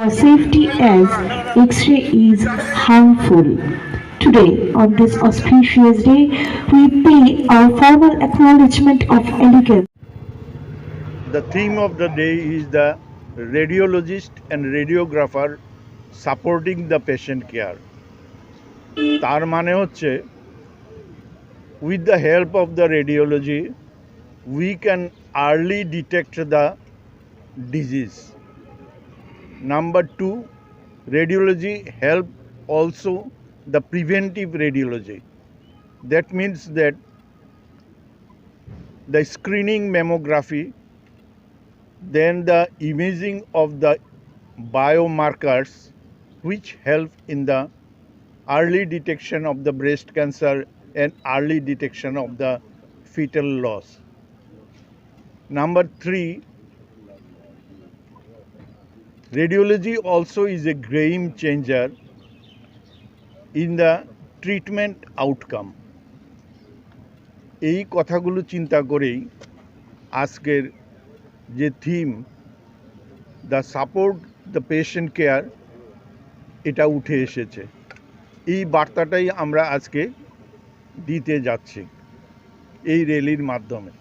safety as X-ray is harmful. Today, on this auspicious day, we pay our formal acknowledgement of elegance. The theme of the day is the radiologist and radiographer supporting the patient care. তার মানে হচ্ছে with the help of the radiology we can early detect the disease. Number 2, radiology help also the preventive radiology. That means that the screening mammography, then the imaging of the biomarkers which help in the early detection of the breast cancer and early detection of the fetal loss. Number 3, radiology also is a game changer in the treatment outcome. এই কথাগুলো চিন্তা করেই আজকের যে theme the support the patient care এটা উঠে এসেছে। এই বার্তাটাই আমরা আজকে দিতে যাচ্ছি এই র্যালির মাধ্যমে।